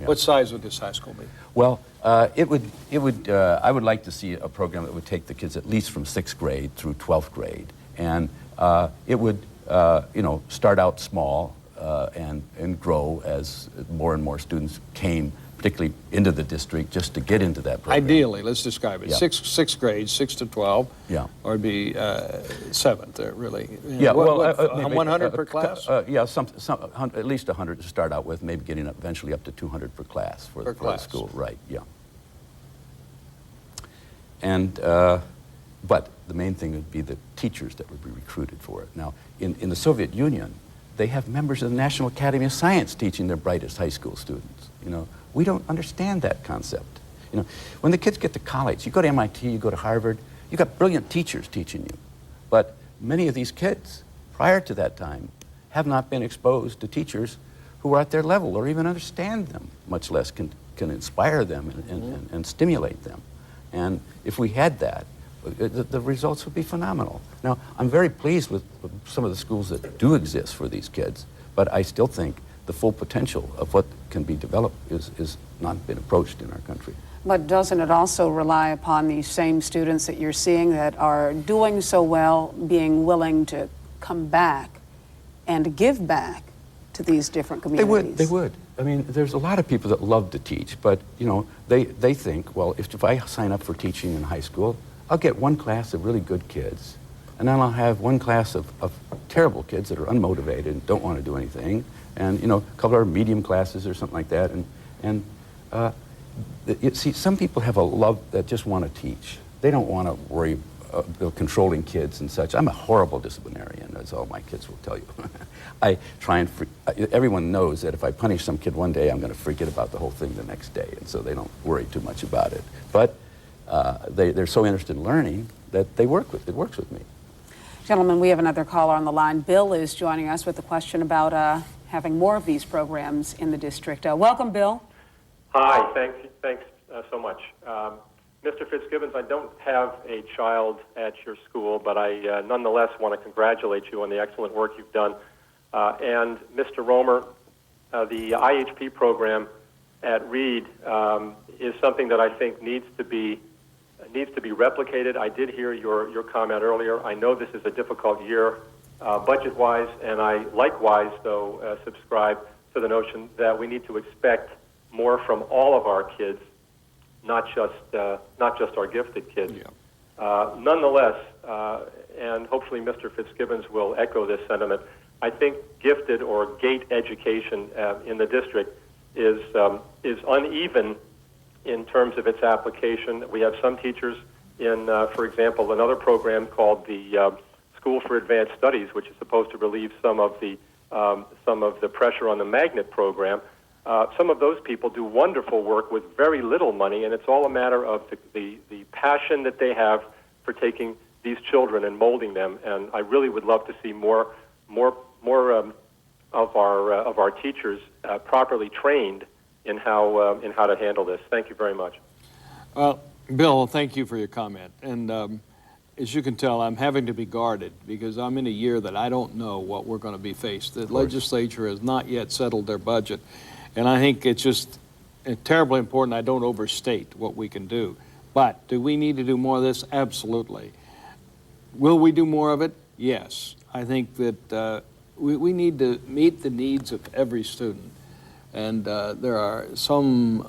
Yeah. What size would this high school be? Well, I would like to see a program that would take the kids at least from 6th grade through 12th grade. And it would, start out small and grow as more and more students came, particularly into the district, just to get into that program. Ideally, let's describe it. Yeah. Sixth grade, 6 to 12. Yeah. Or it'd be 7th, really. Yeah, Maybe 100 per class? Yeah, at least 100 to start out with, maybe getting eventually up to 200 per class for the school. Right, yeah. And, but the main thing would be the teachers that would be recruited for it. Now, in the Soviet Union, they have members of the National Academy of Science teaching their brightest high school students. We don't understand that concept. When the kids get to college, you go to MIT, you go to Harvard, you got brilliant teachers teaching you. But many of these kids, prior to that time, have not been exposed to teachers who are at their level or even understand them, much less can inspire them and stimulate them. And if we had that, the results would be phenomenal. Now, I'm very pleased with some of the schools that do exist for these kids, but I still think the full potential of what can be developed is not been approached in our country. But doesn't it also rely upon these same students that you're seeing that are doing so well, being willing to come back and give back to these different communities? They would. I mean, there's a lot of people that love to teach, but, they think, well, if I sign up for teaching in high school, I'll get one class of really good kids, and then I'll have one class of terrible kids that are unmotivated and don't want to do anything, and, a couple of medium classes or something like that. See, some people have a love that just want to teach. They don't want to worry about controlling kids and such. I'm a horrible disciplinarian, as all my kids will tell you. I try and, everyone knows that if I punish some kid one day, I'm going to forget about the whole thing the next day, and so they don't worry too much about it. But they're so interested in learning that it works with me. Gentlemen, we have another caller on the line. Bill is joining us with a question about having more of these programs in the district. Welcome, Bill. Hi, thanks so much. Mr. Fitz-Gibbons, I don't have a child at your school, but I nonetheless want to congratulate you on the excellent work you've done. And Mr. Romer, the IHP program at Reed is something that I think needs to be replicated. I did hear your comment earlier. I know this is a difficult year budget-wise, and I likewise, though, subscribe to the notion that we need to expect more from all of our kids, not just our gifted kids. Yeah. Nonetheless, and hopefully Mr. Fitz-Gibbons will echo this sentiment, I think gifted or GATE education in the district is uneven in terms of its application. We have some teachers in, for example, another program called the School for Advanced Studies, which is supposed to relieve some of the pressure on the magnet program. Some of those people do wonderful work with very little money, and it's all a matter of the passion that they have for taking these children and molding them. And I really would love to see more of our teachers properly trained in how to handle this. Thank you very much. Bill, thank you for your comment. And as you can tell, I'm having to be guarded because I'm in a year that I don't know what we're going to be faced. The legislature has not yet settled their budget. And I think it's just terribly important I don't overstate what we can do. But do we need to do more of this? Absolutely. Will we do more of it? Yes. I think that we need to meet the needs of every student. And there are some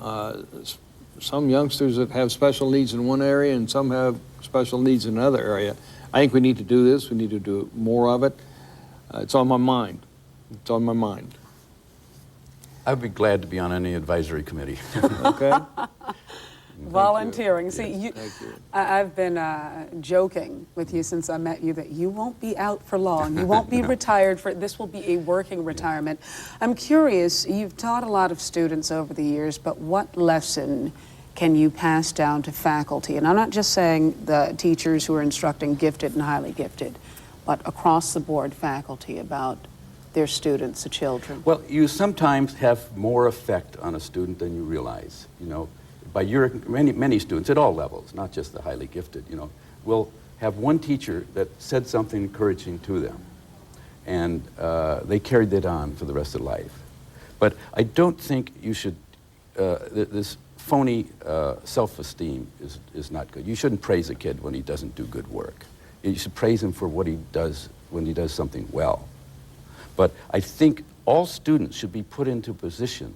youngsters that have special needs in one area and some have special needs in another area. I think we need to do this. We need to do more of it. It's on my mind. It's on my mind. I'd be glad to be on any advisory committee. Okay. Volunteering. Yes, See, I've been joking with you since I met you that you won't be out for long. You won't be retired for, this will be a working retirement. I'm curious, you've taught a lot of students over the years, but what lesson can you pass down to faculty? And I'm not just saying the teachers who are instructing gifted and highly gifted, but across the board faculty about their students, the children. Well, you sometimes have more effect on a student than you realize, By many students at all levels, not just the highly gifted, will have one teacher that said something encouraging to them, and they carried that on for the rest of life. But I don't think you should this phony self-esteem is not good. You shouldn't praise a kid when he doesn't do good work. You should praise him for what he does when he does something well. But I think all students should be put into a position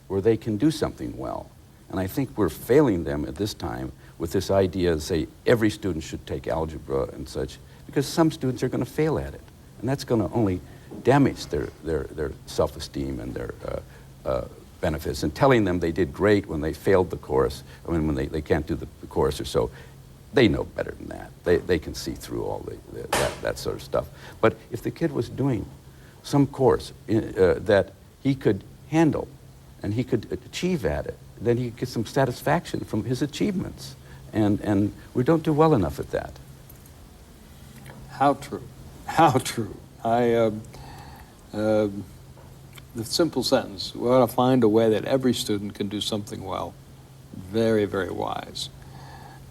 where they can do something well. And I think we're failing them at this time with this idea to say every student should take algebra and such, because some students are going to fail at it. And that's going to only damage their self-esteem and their benefits. And telling them they did great when they failed the course, I mean, when they can't do the course or so, they know better than that. They can see through all that sort of stuff. But if the kid was doing some course that he could handle and he could achieve at it, then he could get some satisfaction from his achievements. And we don't do well enough at that. How true. How true. The simple sentence, we ought to find a way that every student can do something well. Very, very wise.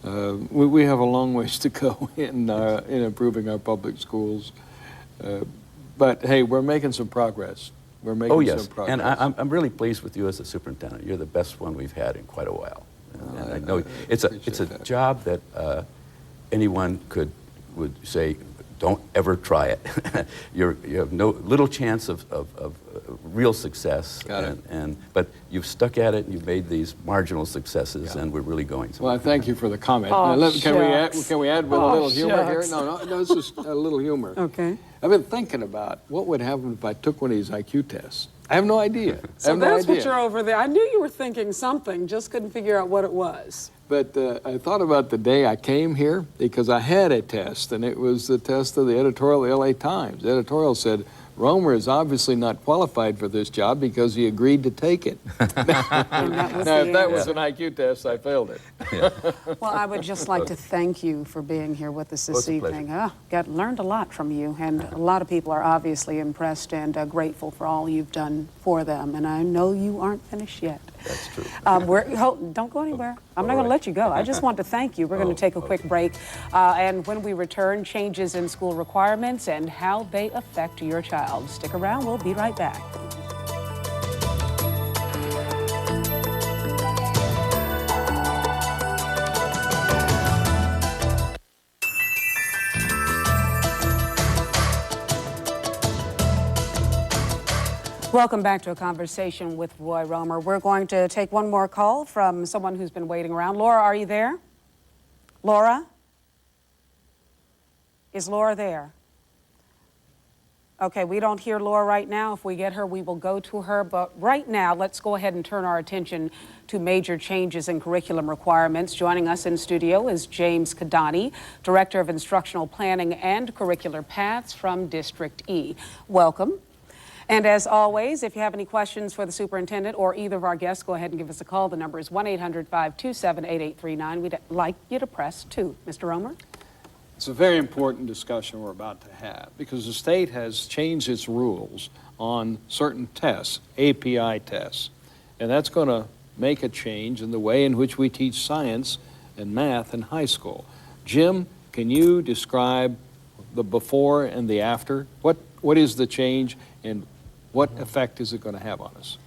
We have a long ways to go in improving our public schools. But hey, we're making some progress. We're making some progress. And I'm really pleased with you as a superintendent. You're the best one we've had in quite a while. And I know it's a job that anyone would say, don't ever try it. You have little chance of real success. Got it. But you've stuck at it and you've made these marginal successes, and we're really going somewhere. Well, I thank you for the comment. Oh, Now, can we add with a little humor shucks. here? No, it's just a little humor. Okay. I've been thinking about what would happen if I took one of these IQ tests. I have no idea. So that's what you're over there. I knew you were thinking something, just couldn't figure out what it was. But I thought about the day I came here because I had a test, and it was the test of the editorial of the LA Times. The editorial said, Romer is obviously not qualified for this job because he agreed to take it. And that was Now, the if that end. was an IQ test, I failed it. Well, I would just like to thank you for being here with us Oh, this it's a pleasure. evening. Learned a lot from you, and a lot of people are obviously impressed and grateful for all you've done for them. And I know you aren't finished yet. That's true. Don't go anywhere. I'm not going to let you go. I just want to thank you. We're going to take a quick break. And when we return, changes in school requirements and how they affect your child. Stick around. We'll be right back. Welcome back to A Conversation with Roy Romer. We're going to take one more call from someone who's been waiting around. Laura, are you there? Laura? Is Laura there? Okay, we don't hear Laura right now. If we get her, we will go to her. But right now, let's go ahead and turn our attention to major changes in curriculum requirements. Joining us in studio is James Kadani, Director of Instructional Planning and Curricular Paths from District E. Welcome. And as always, if you have any questions for the superintendent or either of our guests, go ahead and give us a call. The number is 1-800-527-8839. We'd like you to press 2. Mr. Romer? It's a very important discussion we're about to have because the state has changed its rules on certain tests, API tests, and that's going to make a change in the way in which we teach science and math in high school. Jim, can you describe the before and the after? What is the change and what effect is it going to have on us?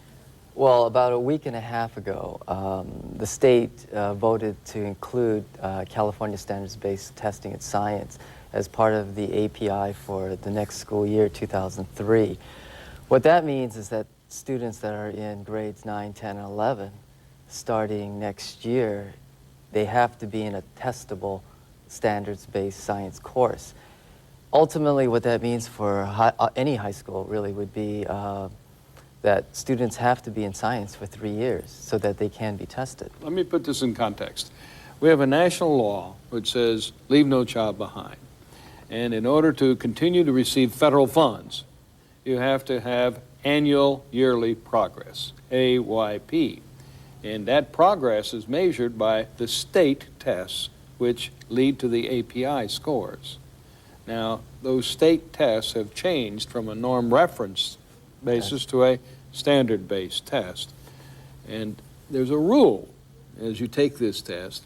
Well, about a week and a half ago, the state voted to include California standards-based testing in science as part of the API for the next school year, 2003. What that means is that students that are in grades 9, 10, and 11, starting next year, they have to be in a testable standards-based science course. Ultimately, what that means for any high school really would be that students have to be in science for 3 years so that they can be tested. Let me put this in context. We have a national law which says leave no child behind. And in order to continue to receive federal funds, you have to have annual yearly progress, AYP. And that progress is measured by the state tests which lead to the API scores. Now, those state tests have changed from a norm reference basis to a standard-based test. And there's a rule as you take this test.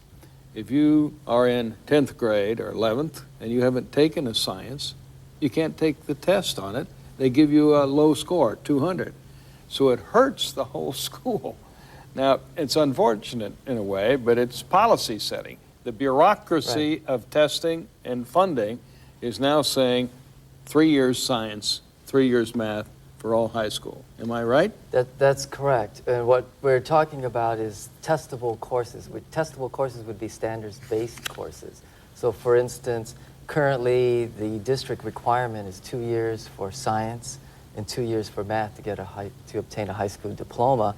If you are in 10th grade or 11th and you haven't taken a science, you can't take the test on it. They give you a low score, 200. So it hurts the whole school Now, it's unfortunate in a way, but it's policy setting. The bureaucracy of testing and funding is now saying 3 years science, 3 years math for all high school. Am I right? That's correct. And what we're talking about is testable courses. Testable courses would be standards-based courses. So for instance, currently the district requirement is 2 years for science and 2 years for math to obtain a high school diploma.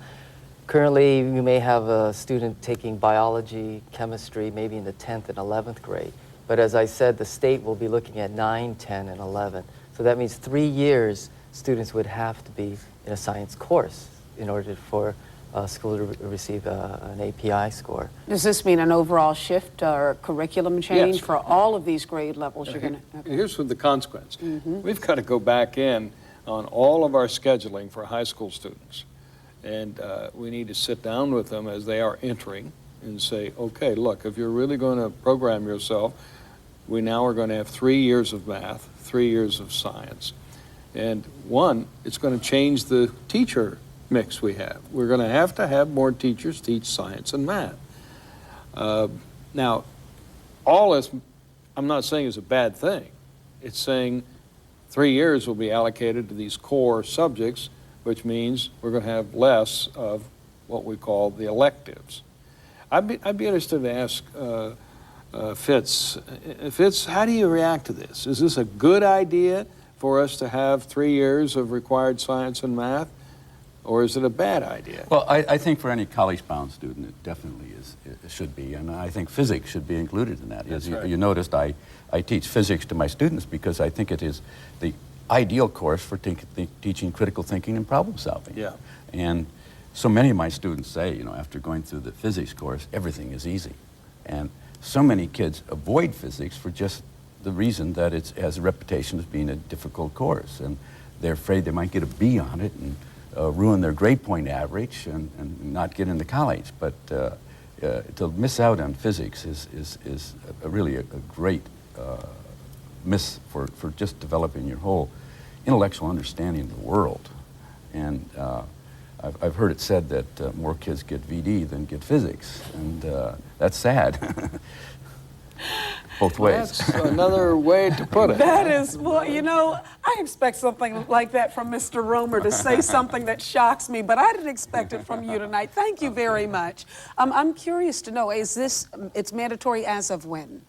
Currently, you may have a student taking biology, chemistry, maybe in the 10th and 11th grade. But as I said, the state will be looking at 9, 10, and 11. So that means 3 years students would have to be in a science course in order for a school to receive an API score. Does this mean an overall shift or curriculum change Yes. for all of these grade levels? You're going to. Here's what the consequence. We've got to go back in on all of our scheduling for high school students. And we need to sit down with them as they are entering and say, okay, look, if you're really going to program yourself, we now are going to have 3 years of math, 3 years of science. And one, it's going to change the teacher mix we have. We're going to have more teachers teach science and math. Now, all this, I'm not saying is a bad thing. It's saying 3 years will be allocated to these core subjects, which means we're going to have less of what we call the electives. I'd be interested to ask Fitz. Fitz, how do you react to this? Is this a good idea for us to have 3 years of required science and math, or is it a bad idea? Well, I think for any college-bound student, it definitely is. It should be, and I think physics should be included in that. That's As right. you noticed, I teach physics to my students because I think it is the ideal course for teaching critical thinking and problem solving. Yeah. And so many of my students say, after going through the physics course, everything is easy. And so many kids avoid physics for just the reason that it has a reputation as being a difficult course. And they're afraid they might get a B on it and ruin their grade point average and not get into college. But to miss out on physics is really a great miss for just developing your whole intellectual understanding of the world. And I've heard it said that more kids get VD than get physics, and that's sad. Both ways. That's another way to put it. That is, well, I expect something like that from Mr. Romer to say something that shocks me, but I didn't expect it from you tonight. Thank you very much. I'm curious to know, it's mandatory as of when?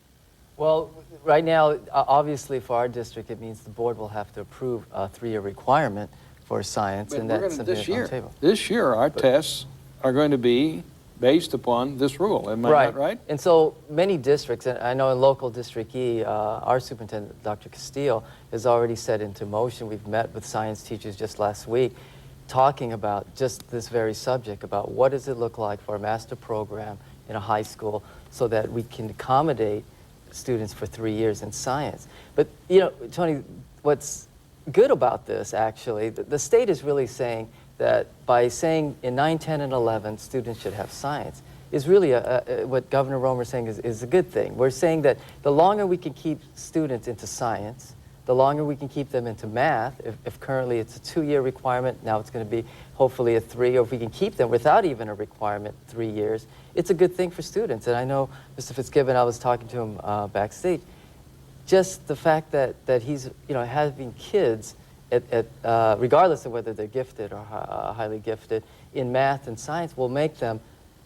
Well, right now, obviously for our district, it means the board will have to approve a 3-year requirement for science, But and we're that's gonna, something that's on the table. this year, our tests are going to be based upon this rule. Am I not right? And so many districts, and I know in local District E, our superintendent, Dr. Castillo, has already set into motion. We've met with science teachers just last week, talking about just this very subject, about what does it look like for a master program in a high school so that we can accommodate students for 3 years in science. But, Tony, what's good about this, actually, the state is really saying that by saying in 9, 10, and 11, students should have science, is really what Governor Romer is saying is a good thing. We're saying that the longer we can keep students into science, the longer we can keep them into math. If currently it's a 2-year requirement, now it's going to be hopefully a 3, or if we can keep them without even a requirement 3 years, it's a good thing for students. And I know Mr. Fitz-Gibbon, I was talking to him backstage, just the fact that he's having kids regardless of whether they're gifted or highly gifted in math and science will make them,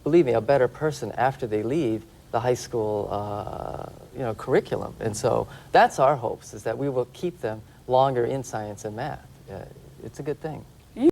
believe me, a better person after they leave the high school curriculum. And so that's our hopes, is that we will keep them longer in science and math. It's a good thing.